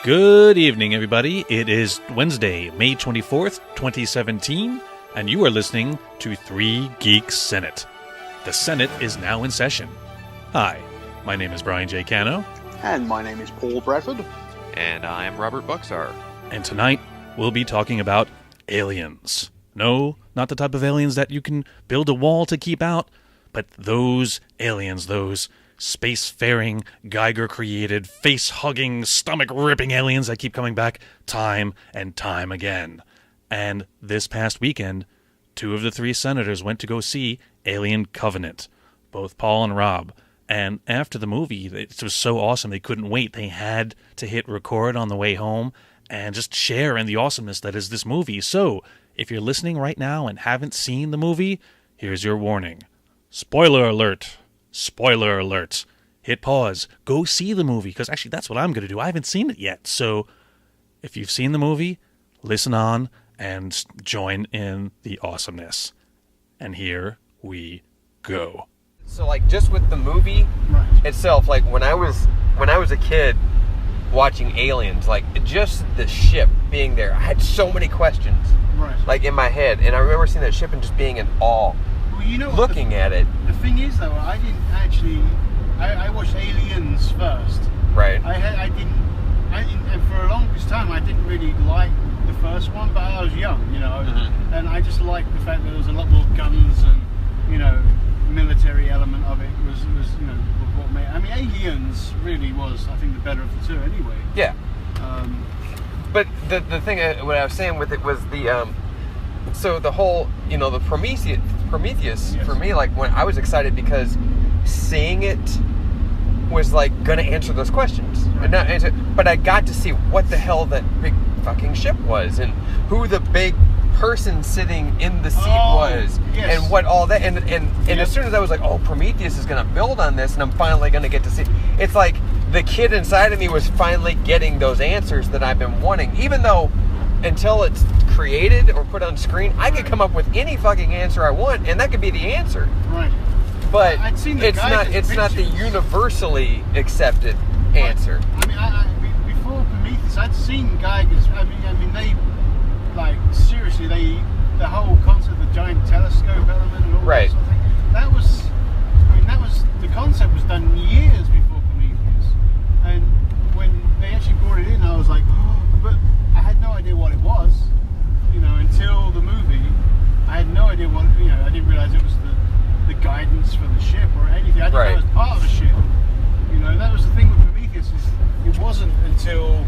Good evening, everybody. It is Wednesday, May 24th, 2017, and you are listening to 3 Geeks Senate. The Senate is now in session. Hi, my name is Brian J. Cano. And my name is Paul Bradford. And I'm Robert Bukszar. And tonight, we'll be talking about aliens. No, not the type of aliens that you can build a wall to keep out, but those aliens, those spacefaring, Geiger-created, face-hugging, stomach-ripping aliens that keep coming back time and time again. And this past weekend, 2 of the 3 senators went to go see Alien Covenant, both Paul and Rob. And after the movie, it was so awesome, they couldn't wait. They had to hit record on the way home and just share in the awesomeness that is this movie. So, if you're listening right now and haven't seen the movie, here's your warning. Spoiler alert. Spoiler alert. Hit pause. Go see the movie, because actually that's what I'm going to do. I haven't seen it yet. So if you've seen the movie, listen on and join in the awesomeness. And here we go. So, like, just with the movie itself, like, when I was a kid watching Aliens, like, just the ship being there, I had so many questions, like, in my head. And I remember seeing that ship and just being in awe. Well, you know, looking at it. The thing is, though, I didn't actually. I watched Aliens first. Right. And for a longest time, I didn't really like the first one, but I was young, you know, and I just liked the fact that there was a lot more guns and, you know, military element of it was you know, what made. I mean, Aliens really was, I think, the better of the two, anyway. Yeah. But the thing, what I was saying with it was the. So the whole, you know, the Prometheus yes. For me, like, when I was excited because seeing it was like gonna answer those questions, but I got to see what the hell that big fucking ship was and who the big person sitting in the seat was, yes. And what all that, and as soon as I was like, oh, Prometheus is gonna build on this, and I'm finally gonna get to see. It's like the kid inside of me was finally getting those answers that I've been wanting, even though. Until it's created or put on screen, I could come up with any fucking answer I want, and that could be the answer. Right. But it's not the universally accepted answer. I mean, before Prometheus, I'd seen Geiger's. I mean, they, like, seriously, the whole concept of the giant telescope element and all that sort of thing. That was the concept was done years before Prometheus, and when they actually brought it in, I was like, oh, but. I had no idea what it was, you know, until the movie. I had no idea what, you know, I didn't realize it was the guidance for the ship or anything. I didn't know it was part of the ship. You know, that was the thing with Prometheus, is it wasn't until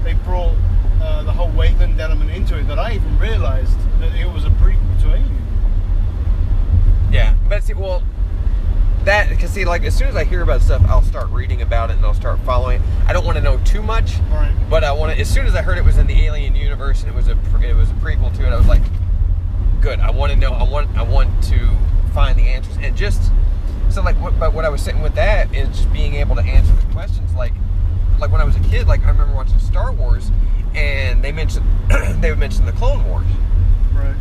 they brought the whole Wayland element into it that I even realized that it was a prequel to Alien. Yeah, but see, well, that, because see, like, as soon as I hear about stuff, I'll start reading about it and I'll start following. I don't want to know too much, but I want to. As soon as I heard it was in the Alien universe and it was a prequel to it, I was like, good. I want to know. I want to find the answers, and just so like. But what I was saying with that is just being able to answer the questions. Like when I was a kid, like I remember watching Star Wars, and they would mention the Clone Wars,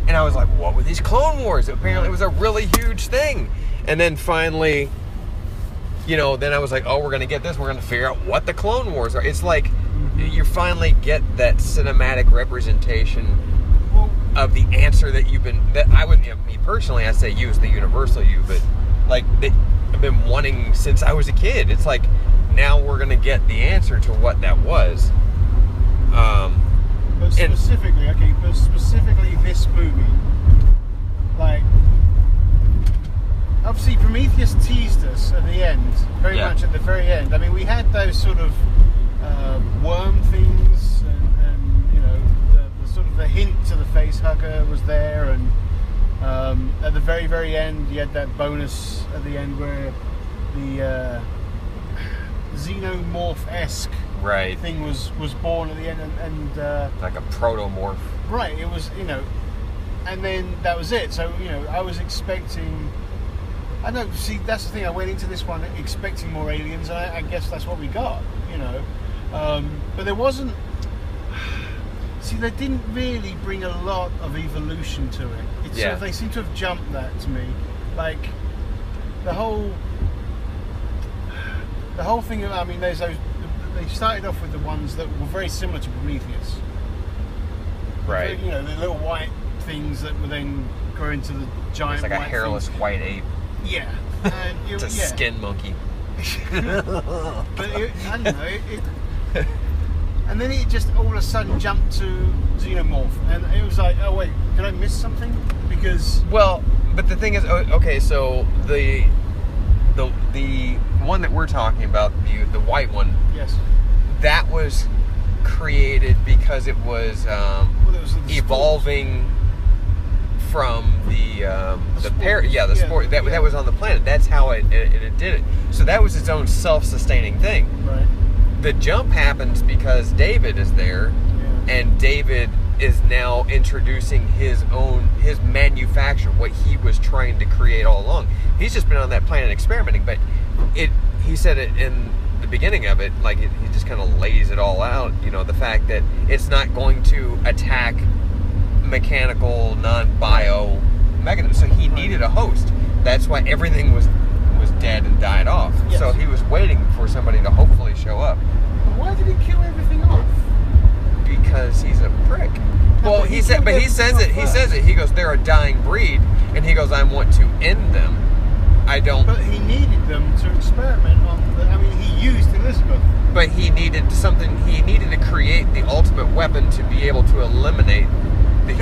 and I was like, what were these Clone Wars? Apparently, it was a really huge thing. And then finally, you know, then I was like, oh, we're going to get this. We're going to figure out what the Clone Wars are. It's like you finally get that cinematic representation of the answer that I would, you know, me personally, I say use the universal you, but like I've been wanting since I was a kid. It's like now we're going to get the answer to what that was. But specifically this movie, like, obviously, Prometheus teased us at the end, very much at the very end. I mean, we had those sort of worm things, and you know, the sort of the hint to the face hugger was there, and at the very, very end, you had that bonus at the end where the xenomorph-esque thing was born at the end, and like a protomorph. Right. It was, you know, and then that was it. So, you know, I was expecting. I know, see, that's the thing, I went into this one expecting more aliens, and I guess that's what we got, you know. But there wasn't... See, they didn't really bring a lot of evolution to it. It's sort of, they seem to have jumped that to me. Like, the whole thing, I mean, there's those they started off with the ones that were very similar to Prometheus. Right. You know, the little white things that would then grow into the giant. It's like a white hairless things. white ape. Yeah. It's a skin monkey. But I don't know. And then it just all of a sudden jumped to xenomorph, and it was like, oh wait, did I miss something? Because well, but the thing is, okay, so the one that we're talking about, the white one, yes, that was created because it was, evolving from the sport that was on the planet. That's how it did it. So that was its own self-sustaining thing. Right. The jump happens because David is there, and David is now introducing his manufacture, what he was trying to create all along. He's just been on that planet experimenting, but he said it in the beginning of it, like he just kind of lays it all out, you know, the fact that it's not going to attack mechanical, non-bio mechanisms. So he needed a host. That's why everything was dead and died off. Yes. So he was waiting for somebody to hopefully show up. But why did he kill everything off? Because he's a prick. Well, he says it. He goes, they're a dying breed, and he goes, I want to end them. I don't. But he needed them to experiment on. He used Elizabeth. But he needed something. He needed to create the ultimate weapon to be able to eliminate the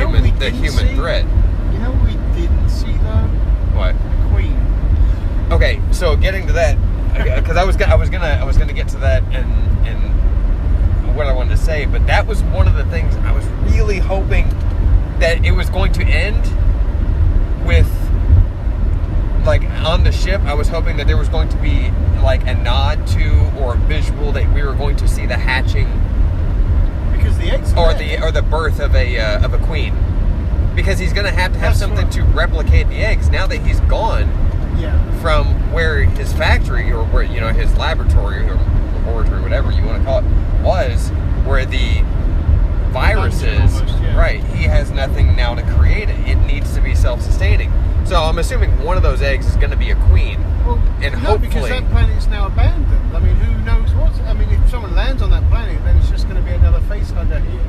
human threat. You know what we didn't see though? What? The Queen. Okay, so getting to that, because I was gonna get to that and what I wanted to say, but that was one of the things I was really hoping that it was going to end with, like, on the ship. I was hoping that there was going to be like a nod to or a visual that we were going to see the hatching, because the eggs or the birth of a queen, because he's gonna have to have something to replicate the eggs now that he's gone. Yeah. From where his factory, or where, you know, his laboratory or laboratory, whatever you want to call it, was, where the virus is, almost, yeah. right? He has nothing now to create it. It needs to be self-sustaining. So I'm assuming one of those eggs is going to be a queen. Well, and no, hopefully, because that planet's now abandoned. I mean, who knows what? I mean, if someone lands on that planet, then it's just going to be another facehugger here.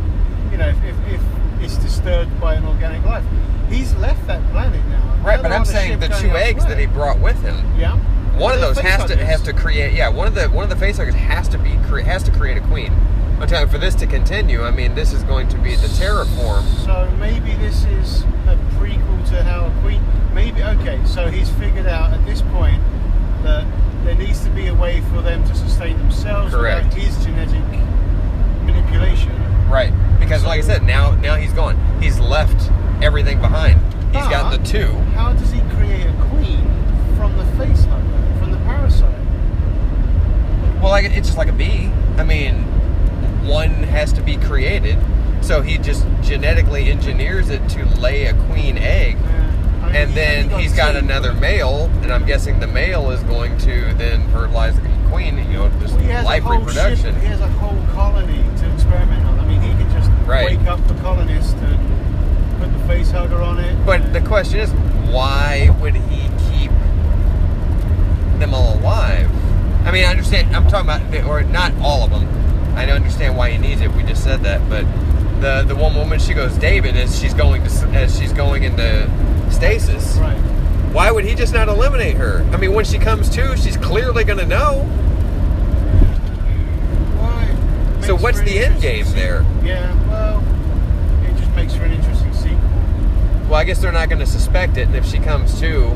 You know, if it's disturbed by an organic life. He's left that planet now. Right, but I'm saying the two eggs that he brought with him. Yeah. One of those has to create. Yeah, one of the facehuggers has to create a queen. I'm telling you, for this to continue, I mean, this is going to be the terraform. So maybe this is a prequel to how a queen. Maybe so he's figured out at this point that there needs to be a way for them to sustain themselves. Correct. Without his genetic manipulation. Right, because like I said, now he's gone. He's left everything behind. He's got the two. How does he create a queen from the facehugger, from the parasite? Well, it's just like a bee. I mean, one has to be created, so he just genetically engineers it to lay a queen egg, and then he's got another male, and I'm guessing the male is going to then fertilize the queen. You know, just life reproduction. He has a whole colony to experiment on. I mean, he can just wake up the colonists and put the facehugger on it. But the question is, why would he keep them all alive? I mean, I understand. I'm talking about, or not all of them. I don't understand why he needs it. We just said that, but the one woman, she goes, David, as she's going into stasis. Right. Why would he just not eliminate her? I mean, when she comes to, she's clearly going to know. Why? So what's the end game there? Yeah, well, it just makes for an interesting sequel. Well, I guess they're not going to suspect it, and if she comes to,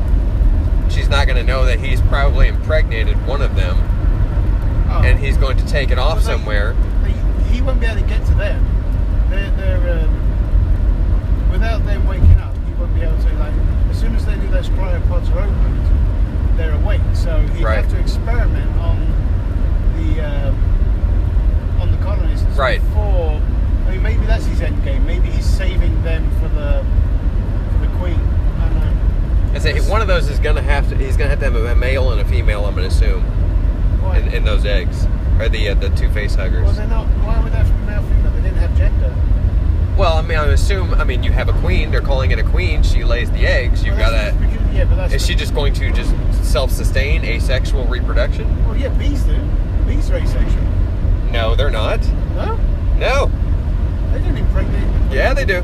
she's not going to know that he's probably impregnated one of them, and he's going to take it off somewhere. He won't be able to get to them. They're without them waking up, he won't be able to, like, as soon as they do those cryopods are opened, they're awake. So he'd have to experiment on the colonists before. I mean, maybe that's his end game. Maybe he's saving them for the queen. I don't know. I say one of those is going to have to. He's going to have a male and a female. I'm going to assume. In those eggs, or the two face huggers. Well, they're not. Why would they have male female? They didn't have gender. Well, I mean, I assume. I mean, you have a queen. They're calling it a queen. She lays the eggs. You've got a. Yeah, but that's. Is she just going to just self-sustain asexual reproduction? Well, yeah, bees do. Bees are asexual. No, they're not. No? No. They don't impregnate them. Yeah, they do.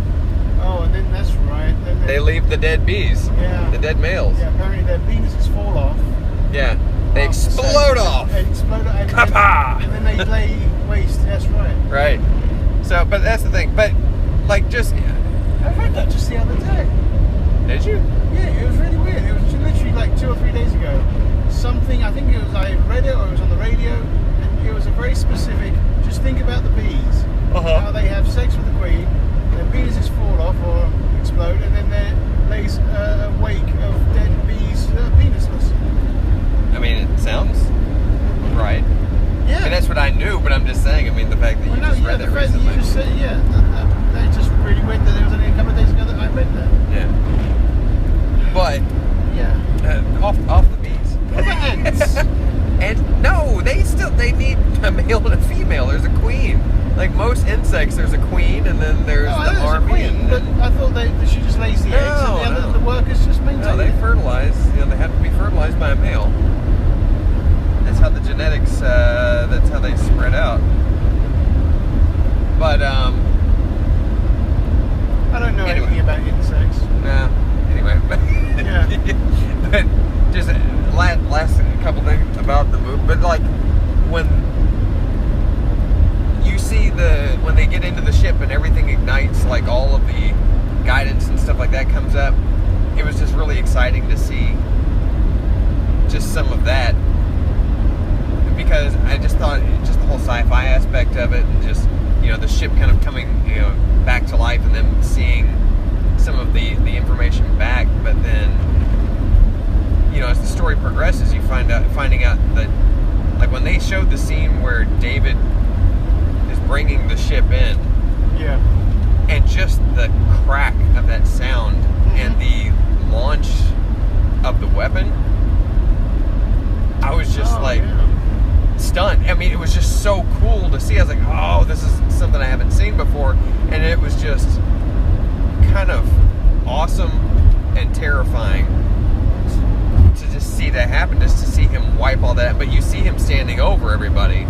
Oh, and then that's right. Then They leave the dead bees. Yeah. The dead males. Yeah, apparently their penises fall off. Yeah. They explode off. They explode off. Kappa! And then they lay waste. That's right. Right. So, but that's the thing. But, like, just... I read that just the other day. Did you? Yeah, it was really weird. It was literally like 2 or 3 days ago. Something, I think it was, I read it or it was on the radio, and it was a very specific, just think about the bees. How they have sex with the queen, their penises fall off or explode, and then there lays a wake of dead bees penisless. I mean, it sounds right. Yeah. And that's what I knew, but I'm just saying, I mean, the fact that you just read that recently. You just said, that's just really weird that it was only a couple of days ago that I read that. Yeah. But, yeah. Off the bees. What about ants? And no, they need a male and a female. There's a queen. Like most insects, there's a queen, and then there's the army. Queen, but I thought she just lays the eggs, and the workers just maintain No, they fertilize. You know, they have to be fertilized by a male. That's how the genetics. That's how they spread out. But I don't know anything about insects. Nah. Anyway, yeah. But just last couple things about the movie, but like when you see when they get into the ship and everything ignites, like all of the guidance and stuff like that comes up, it was just really exciting to see just some of that, because I just thought just the whole sci-fi aspect of it, and just, you know, the ship kind of coming, you know, back to life, and then seeing some of the information back. But then, you know, as the story progresses, you finding out that, like, when they showed the scene where David is bringing the ship in, yeah, and just the crack of that sound, and the launch of the weapon, I was just stunned. I mean, it was just so cool to see. I was like, oh, this is something I haven't seen before, and it was just kind of awesome and terrifying to just see that happen, just to see him wipe all that. But you see him standing over everybody,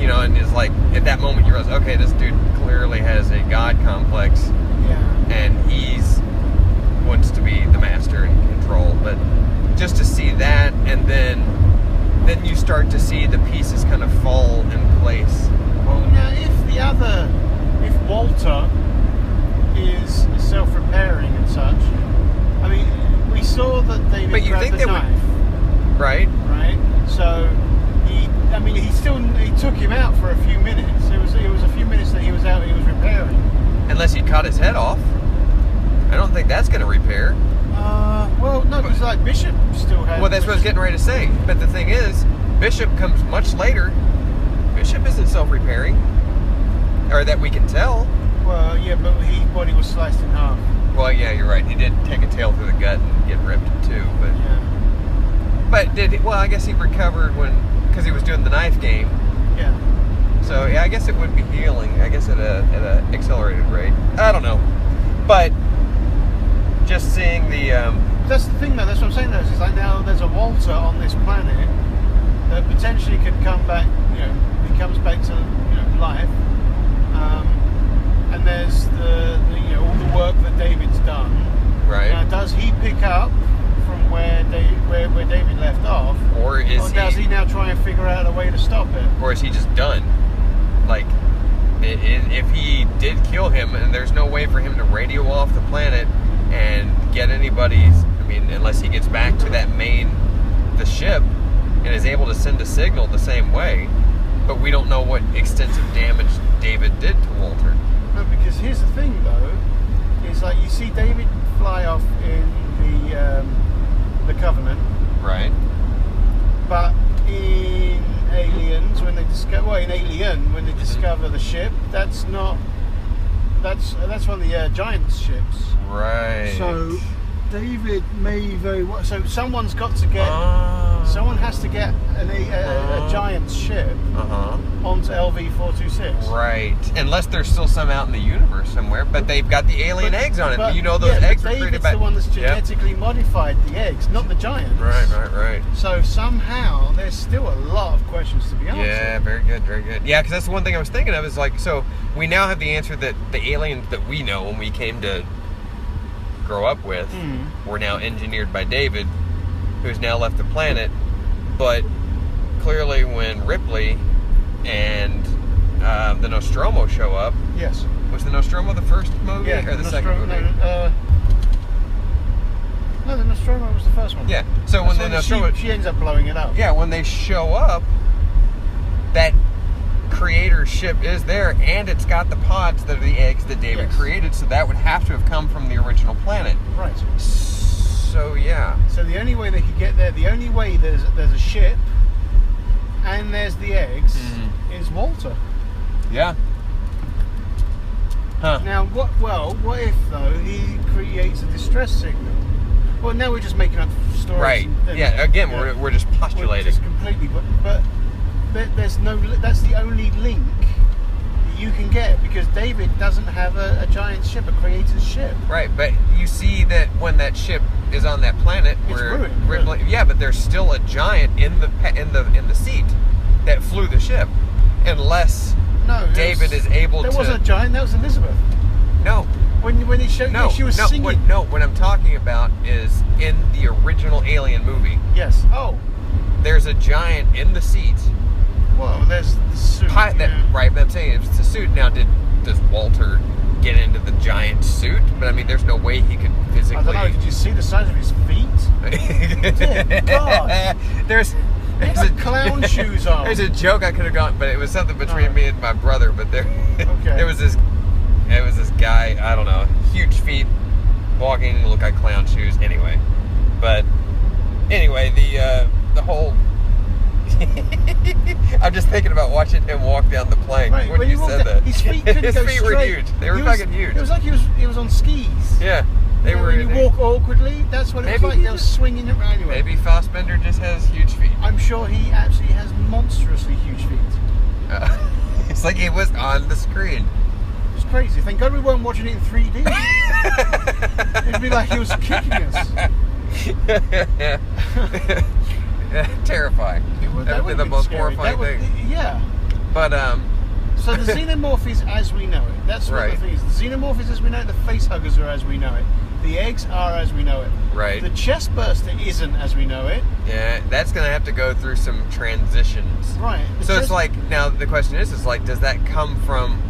you know, and it's like, at that moment you realize, okay, this dude clearly has a god complex, and wants to be the master and control. But just to see that, and then you start to see the pieces kind of fall in place. Well, now, if Walter is self-repairing and such, I mean, we saw that David grabbed the knife. Right. So he took him out for a few minutes. It was a few minutes that he was out. He was repairing. Unless he cut his head off, I don't think that's going to repair. Well, no, because like Bishop still had. Well, that's what I was getting ready to say. But the thing is, Bishop comes much later. Bishop isn't self-repairing, or that we can tell. Well, yeah, but his body was sliced in half. Well, yeah, you're right. He did take a tail through the gut and get ripped too. But well, I guess he recovered because he was doing the knife game. Yeah. So yeah, I guess it would be healing. I guess at a accelerated rate. I don't know, but just seeing the. That's the thing, though. That's what I'm saying. Though, is like now there's a Walter on this planet that potentially could come back. You know, he comes back to life. And there's the all the work that David's done. Right. Now, does he pick up from where David left off, or does he now try and figure out a way to stop it? Or is he just done? Like, if he did kill him, and there's no way for him to radio off the planet and get anybody's, I mean, unless he gets back to the ship, and is able to send a signal the same way, but we don't know what extensive damage David did to Walter. No, because here's the thing, though, is like you see David fly off in the Covenant, right? But in Aliens, when they discover the ship, that's one of the Giants' ships, right? So David may very well. So someone's got to get. Someone has to get a Giants ship onto LV B426. Right. Unless there's still some out in the universe somewhere, but they've got the alien eggs on it. But, you know those eggs were David's created by... the one that's genetically modified the eggs, not the giants. Right. So somehow there's still a lot of questions to be answered. Yeah, very good. Yeah, because that's the one thing I was thinking of is like, so we now have the answer that the aliens that we know when we came to grow up with were now engineered by David, who's now left the planet. But clearly when Ripley and the Nostromo show up... Yes. Was the Nostromo the first movie or the second movie? No, the Nostromo was the first one. Yeah. So when the Nostromo... She ends up blowing it up. Yeah, when they show up, that creator ship is there, and it's got the pods that are the eggs that David created, so that would have to have come from the original planet. Right. So, yeah. So the only way they could get there, the only way there's a ship, and there's the eggs, is Walter. Yeah. Huh. Now, what if, though, he creates a distress signal? Well, now we're just making up stories. Right. Again, we're just postulating. Just completely, but there's no. That's the only link that you can get, because David doesn't have a giant ship, a creator's ship. Right, but you see that when that ship is on that planet, it's ruined. Yeah, but there's still a giant in the seat that flew the ship, unless David is able to. There wasn't a giant. That was Elizabeth. No. When he showed, she was singing. What I'm talking about is in the original Alien movie. Yes. Oh. There's a giant in the seat. Well, there's the suit. Right, but I'm saying it's the suit. Now, does Walter get into the giant suit? But I mean, there's no way he could physically. I don't know. Did you see the size of his feet? Dear God. There's clown shoes on. There's a joke I could have gone, but it was something between me and my brother. But there was this guy, I don't know, huge feet, walking, look like clown shoes. Anyway, the whole. I'm just thinking about watching him walk down the plank when you said that. His feet couldn't His go feet straight. were huge. They were fucking huge. It was like he was on skis. Yeah, they were. When you walk awkwardly, that's what it was like. They were swinging it around. Anyway. Maybe Fassbender just has huge feet. I'm sure he actually has monstrously huge feet. It's like it was on the screen. It's crazy. Thank God we weren't watching it in 3D. It'd be like he was kicking us. Terrifying. That would be the most horrifying thing. Yeah. But so the xenomorph is as we know it. That's what the thing is. The xenomorph is as we know it. The facehuggers are as we know it. The eggs are as we know it. Right. The chest burster isn't as we know it. Yeah, that's going to have to go through some transitions. Right. So it's like, now the question is like, does that come from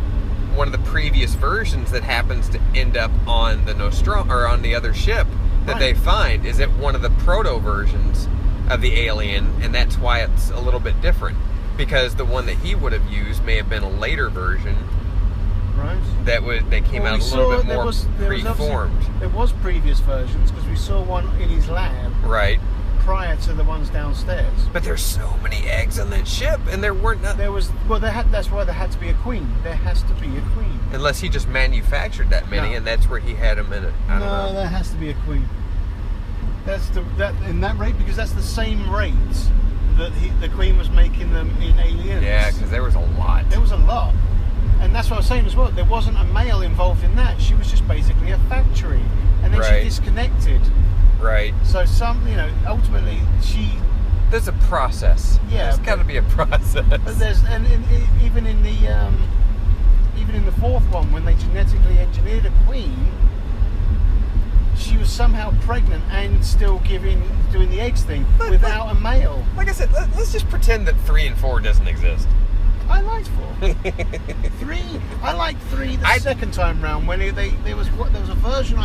one of the previous versions that happens to end up on the Nostromo or on the other ship that they find? Is it one of the proto versions of the alien, and that's why it's a little bit different? Because the one that he would have used may have been a later version. Right. That came out a little bit more preformed. There was previous versions, because we saw one in his lab. Right. Prior to the ones downstairs. But there's so many eggs on that ship, and there weren't none. That's why there had to be a queen. There has to be a queen. Unless he just manufactured that many, and that's where he had them in it. I don't know. There has to be a queen. That's in that rate, because that's the same rate that the queen was making them in Aliens. Yeah, because there was a lot. There was a lot. And that's what I was saying as well. There wasn't a male involved in that. She was just basically a factory. And then she disconnected. Right. So ultimately there's a process. Yeah. There's got to be a process. But even in the fourth one, when they genetically engineered a queen, she was somehow pregnant and still doing the eggs thing without a male. Like I said, let's just pretend that 3 and 4 doesn't exist. I liked 4. 3. I liked 3 the second time round when there was a version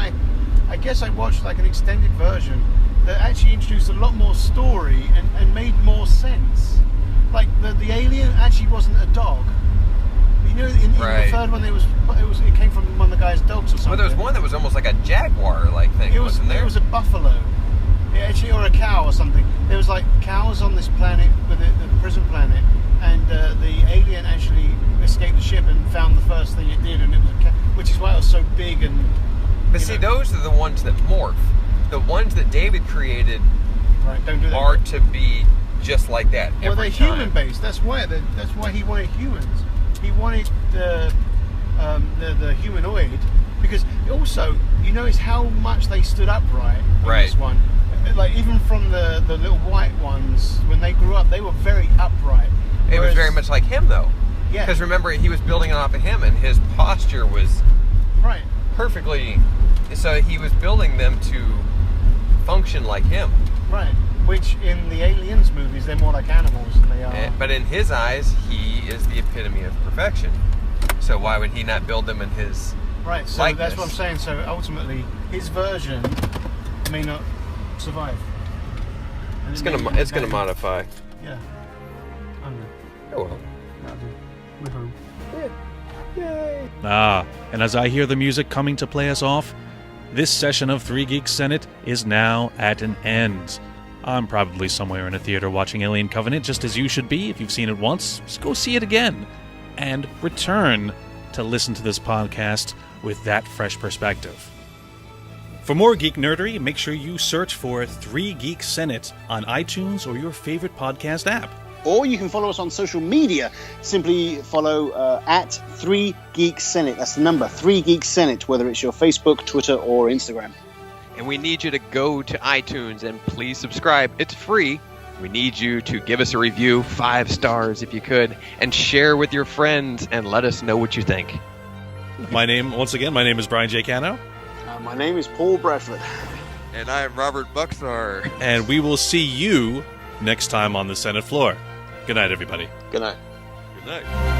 I guess I watched like an extended version that actually introduced a lot more story and made more sense. Like the alien actually wasn't a dog. You know, in the third one it came from one of the guy's dogs or something. Well, there was one that was almost like a jaguar-like thing. Wasn't there? It was a buffalo. Yeah, actually, or a cow or something. There was like cows on this planet, with the prison planet, and the alien actually escaped the ship and found the first thing it did, and it was a cow, which is why it was so big and. But see, those are the ones that morph. The ones that David created don't do that, are to be just like that. Well, they're human-based. That's why he wanted humans. he wanted the humanoid, because also you notice how much they stood upright in this one. Like even from the little white ones, when they grew up, they were very upright. It was very much like him, though. Yeah. Because remember, he was building it off of him, and his posture was perfectly. So he was building them to function like him. Right. Which in the Aliens movies, they're more like animals than they are. But in his eyes, he is the epitome of perfection. So why would he not build them in his so likeness? That's what I'm saying. So ultimately, his version may not survive. It's gonna modify. Yeah. I don't know. Oh well. We're home. Yay! And as I hear the music coming to play us off, this session of 3 Geeks Senate is now at an end. I'm probably somewhere in a theater watching Alien Covenant, just as you should be. If you've seen it once, just go see it again. And return to listen to this podcast with that fresh perspective. For more geek nerdery, make sure you search for 3 Geeks Senate on iTunes or your favorite podcast app. Or you can follow us on social media. Simply follow at 3 Geeks Senate. That's the number, 3 Geeks Senate, whether it's your Facebook, Twitter, or Instagram. And we need you to go to iTunes and please subscribe. It's free. We need you to give us a review, 5 stars if you could, and share with your friends and let us know what you think. My name is Brian J. Cano. My name is Paul Bradford. And I'm Robert Bukszar. And we will see you next time on the Senate floor. Good night, everybody. Good night. Good night.